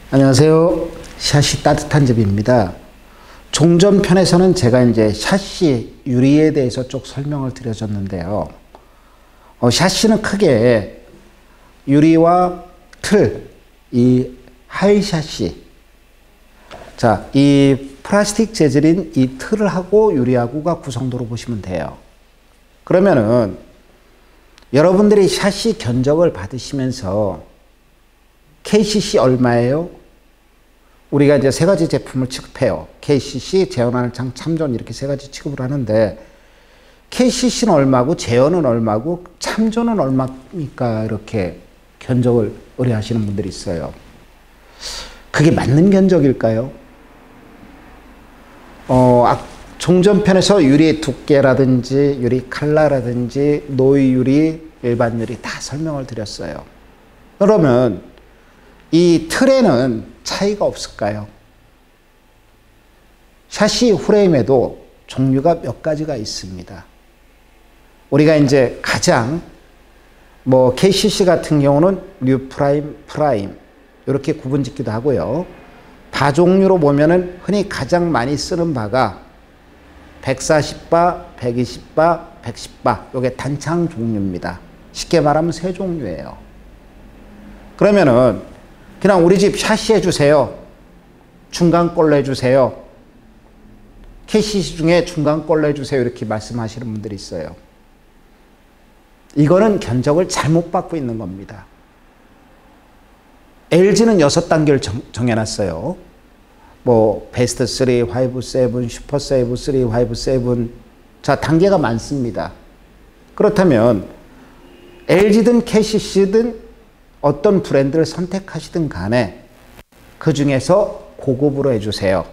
안녕하세요. 샷시 따뜻한 집입니다. 종전편에서는 제가 이제 샷시 유리에 대해서 쭉 설명을 드려줬는데요. 샷시는 크게 유리와 틀, 이 하이 샷시. 자, 이 플라스틱 재질인 이 틀하고 유리하고가 구성도로 보시면 돼요. 그러면은 여러분들이 샷시 견적을 받으시면서 KCC 얼마예요? 우리가 이제 세 가지 제품을 취급해요. KCC, 제어난창, 참전 이렇게 세 가지 취급을 하는데 KCC는 얼마고 제어는 얼마고 참전은 얼마입니까? 이렇게 견적을 의뢰하시는 분들이 있어요. 그게 맞는 견적일까요? 종전편에서 유리 두께라든지 유리 칼라라든지 노이 유리, 일반 유리 다 설명을 드렸어요. 그러면 이 틀에는 차이가 없을까요? 샷시 프레임에도 종류가 몇 가지가 있습니다. 우리가 이제 가장 KCC 같은 경우는 뉴 프라임, 프라임 이렇게 구분 짓기도 하고요. 바 종류로 보면은 흔히 가장 많이 쓰는 바가 140바, 120바, 110바 요게 단창 종류입니다. 쉽게 말하면 세 종류예요. 그러면은 그냥 우리 집 샷시 해주세요. 중간 걸로 해주세요. KCC 중에 중간 걸로 해주세요. 이렇게 말씀하시는 분들이 있어요. 이거는 견적을 잘못 받고 있는 겁니다. LG는 6단계를 정해놨어요. 베스트 3, 화이브 7, 슈퍼 세이브 3, 화이브 7. 자, 단계가 많습니다. 그렇다면 LG든 KCC든 어떤 브랜드를 선택하시든 간에 그 중에서 고급으로 해주세요.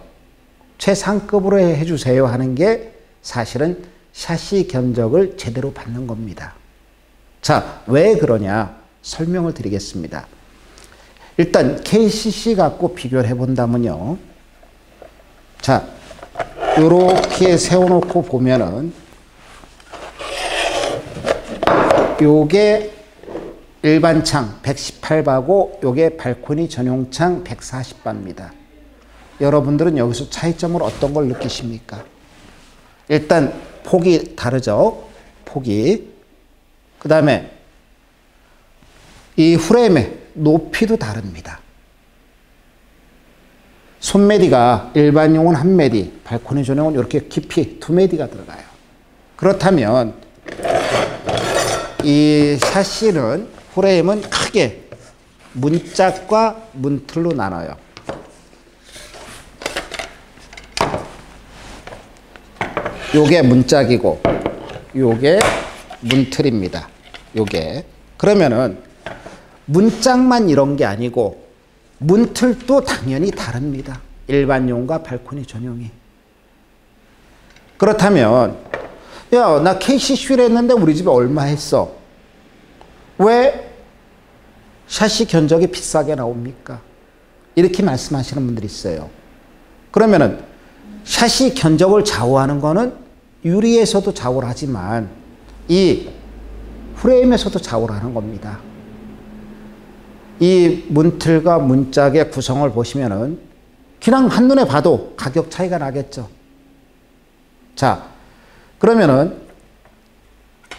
최상급으로 해주세요 하는 게 사실은 샷시 견적을 제대로 받는 겁니다. 자, 왜 그러냐 설명을 드리겠습니다. 일단 KCC 갖고 비교를 해본다면요. 자, 요렇게 세워놓고 보면은 요게 일반 창 118바고 요게 발코니 전용 창 140바입니다. 여러분들은 여기서 차이점을 어떤 걸 느끼십니까? 일단 폭이 다르죠. 폭이. 그 다음에 이 프레임의 높이도 다릅니다. 손메디가 일반용은 1메디, 발코니 전용은 이렇게 깊이 2메디가 들어가요. 그렇다면 이 샷시는 프레임은 크게 문짝과 문틀로 나눠요. 요게 문짝이고 요게 문틀입니다. 요게. 그러면은 문짝만 이런 게 아니고 문틀도 당연히 다릅니다. 일반용과 발코니 전용이. 그렇다면 야, 나 KCC를 했는데 우리 집에 얼마 했어? 왜 샷시 견적이 비싸게 나옵니까? 이렇게 말씀하시는 분들이 있어요. 그러면은 샷시 견적을 좌우하는 거는 유리에서도 좌우를 하지만 이 프레임에서도 좌우를 하는 겁니다. 이 문틀과 문짝의 구성을 보시면은 그냥 한눈에 봐도 가격 차이가 나겠죠. 자, 그러면은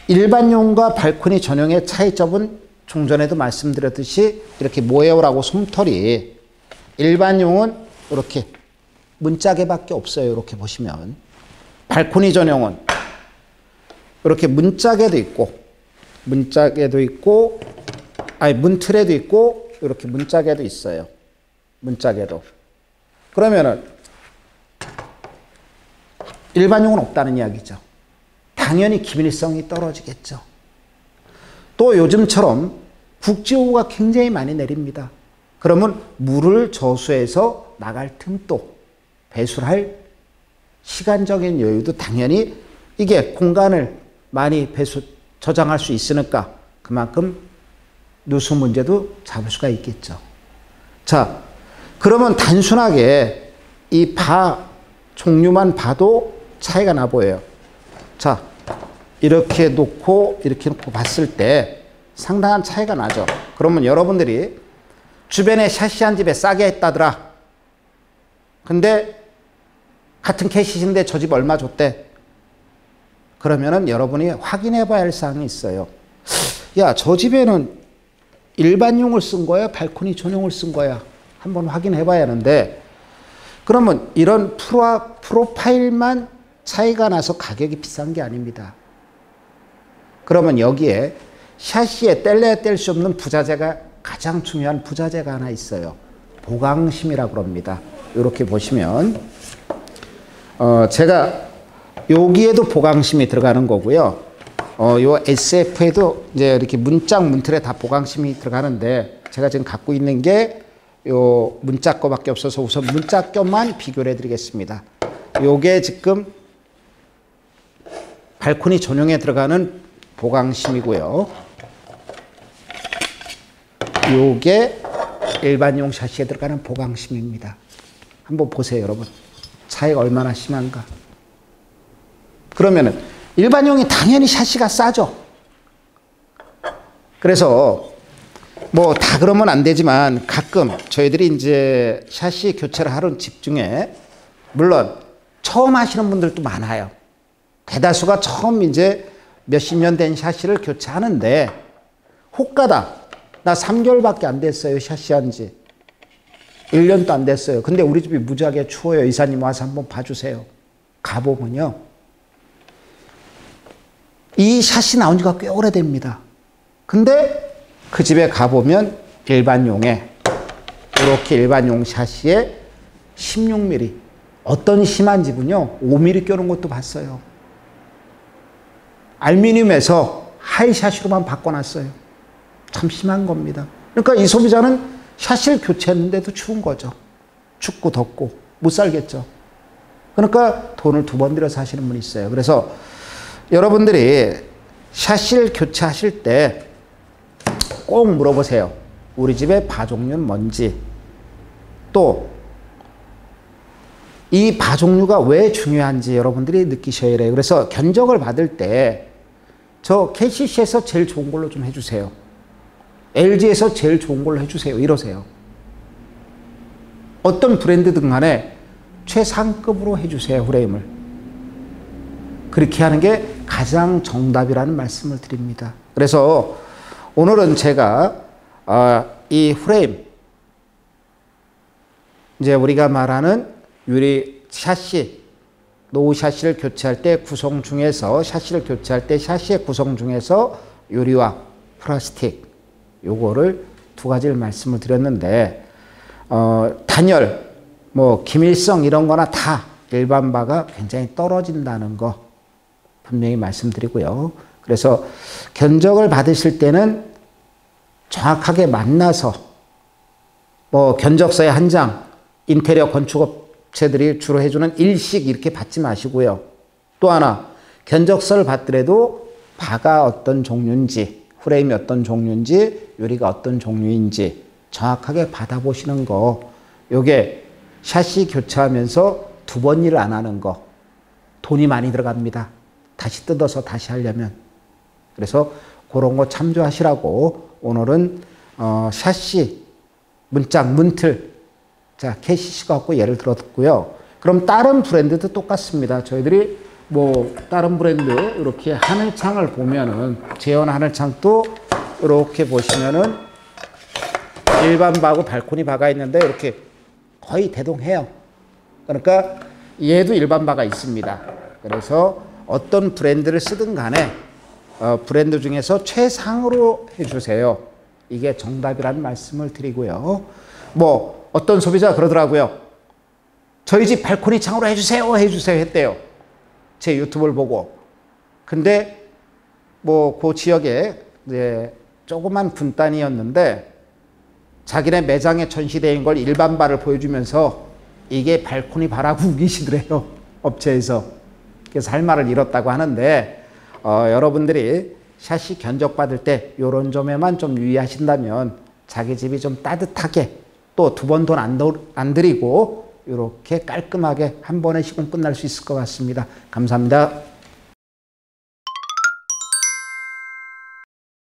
일반용과 발코니 전용의 차이점은 종전에도 말씀드렸듯이 이렇게 모에오라고 솜털이 일반용은 이렇게 문짝에밖에 없어요. 이렇게 보시면 발코니 전용은 이렇게 문짝에도 있고 문틀에도 있고 이렇게 문짝에도 있어요. 문짝에도. 그러면은 일반용은 없다는 이야기죠. 당연히 기밀성이 떨어지겠죠. 또 요즘처럼 국지오후가 굉장히 많이 내립니다. 그러면 물을 저수해서 나갈 틈도 배출할 시간적인 여유도 당연히 이게 공간을 많이 저장할 수 있으니까 그만큼 누수 문제도 잡을 수가 있겠죠. 자, 그러면 단순하게 이 바 종류만 봐도 차이가 나 보여요. 자, 이렇게 놓고 이렇게 놓고 봤을 때 상당한 차이가 나죠. 그러면 여러분들이 주변에 샤시한 집에 싸게 했다더라. 근데 같은 캐시인데 저 집 얼마 줬대. 그러면은 여러분이 확인해 봐야 할 사항이 있어요. 야, 저 집에는 일반용을 쓴 거야? 발코니 전용을 쓴 거야? 한번 확인해 봐야 하는데, 그러면 이런 프로파일만 차이가 나서 가격이 비싼 게 아닙니다. 그러면 여기에 샤시에 뗄래야 뗄 수 없는 부자재가, 가장 중요한 부자재가 하나 있어요. 보강심이라고 그럽니다. 이렇게 보시면 제가 여기에도 보강심이 들어가는 거고요. 요 SF에도 이제 이렇게 문짝 문틀에 다 보강심이 들어가는데, 제가 지금 갖고 있는 게 요 문짝 거밖에 없어서 우선 문짝 껴만 비교를 해드리겠습니다. 요게 지금 발코니 전용에 들어가는 보강심이고요. 요게 일반용 샤시에 들어가는 보강심입니다. 한번 보세요, 여러분. 차이가 얼마나 심한가. 그러면은 일반용이 당연히 샤시가 싸죠. 그래서 뭐 다 그러면 안 되지만 가끔 저희들이 이제 샤시 교체를 하는 집 중에 물론 처음 하시는 분들도 많아요. 대다수가 처음 이제 몇십 년 된 샤시를 교체하는데, 혹가다 나 3개월밖에 안 됐어요, 샤시한 지 1년도 안 됐어요. 근데 우리 집이 무지하게 추워요. 이사님 와서 한번 봐주세요. 가보면요, 이 샤시 나온 지가 꽤 오래됩니다. 근데 그 집에 가보면 일반용에, 이렇게 일반용 샤시에 16mm, 어떤 심한 집은요 5mm 껴놓은 것도 봤어요. 알루미늄에서 하이 샤시로만 바꿔놨어요. 참 심한 겁니다. 그러니까 이 소비자는 샤시를 교체했는데도 추운 거죠. 춥고 덥고 못 살겠죠. 그러니까 돈을 2번 들여서 하시는 분이 있어요. 그래서 여러분들이 샤시를 교체하실 때 꼭 물어보세요. 우리 집의 바종류는 뭔지, 또 이 바종류가 왜 중요한지 여러분들이 느끼셔야 해요. 그래서 견적을 받을 때 저 KCC에서 제일 좋은 걸로 좀 해주세요. LG에서 제일 좋은 걸로 해주세요. 이러세요. 어떤 브랜드든 간에 최상급으로 해주세요, 프레임을. 그렇게 하는 게 가장 정답이라는 말씀을 드립니다. 그래서 오늘은 제가 이 프레임, 이제 우리가 말하는 유리 샤시, 노후 샤시를 교체할 때 구성 중에서, 샤시를 교체할 때 샤시의 구성 중에서 유리와 플라스틱, 요거를 2가지를 말씀을 드렸는데, 단열, 뭐 기밀성 이런 거나 다 일반바가 굉장히 떨어진다는 거 분명히 말씀드리고요. 그래서 견적을 받으실 때는 정확하게 만나서, 뭐 견적서에 한 장, 인테리어 건축업체들이 주로 해주는 일식 이렇게 받지 마시고요. 또 하나, 견적서를 받더라도 바가 어떤 종류인지, 프레임이 어떤 종류인지, 유리가 어떤 종류인지 정확하게 받아보시는 거. 요게 샤시 교체하면서 2번 일을 안 하는 거, 돈이 많이 들어갑니다. 다시 뜯어서 다시 하려면. 그래서 그런 거 참조하시라고 오늘은 샤시, 문짝, 문틀, 자 KCC 갖고 예를 들었고요. 그럼 다른 브랜드도 똑같습니다. 저희들이 뭐 다른 브랜드 이렇게 하늘창을 보면은, 제연 하늘창도 이렇게 보시면은 일반 바하고 발코니 바가 있는데 이렇게 거의 대동해요. 그러니까 얘도 일반 바가 있습니다. 그래서 어떤 브랜드를 쓰든 간에 브랜드 중에서 최상으로 해주세요. 이게 정답이라는 말씀을 드리고요. 뭐 어떤 소비자가 그러더라고요. 저희 집 발코니 창으로 해주세요 했대요. 제 유튜브를 보고. 근데 뭐 그 지역에 이제 조그만 분단이었는데 자기네 매장에 전시된 걸 일반 바를 보여주면서 이게 발코니 바라고 우기시더래요, 업체에서. 그래서 할 말을 잃었다고 하는데, 여러분들이 샤시 견적 받을 때 이런 점에만 좀 유의하신다면 자기 집이 좀 따뜻하게, 또 2번 돈 안 들이고 이렇게 깔끔하게 한 번에 시공 끝날 수 있을 것 같습니다. 감사합니다.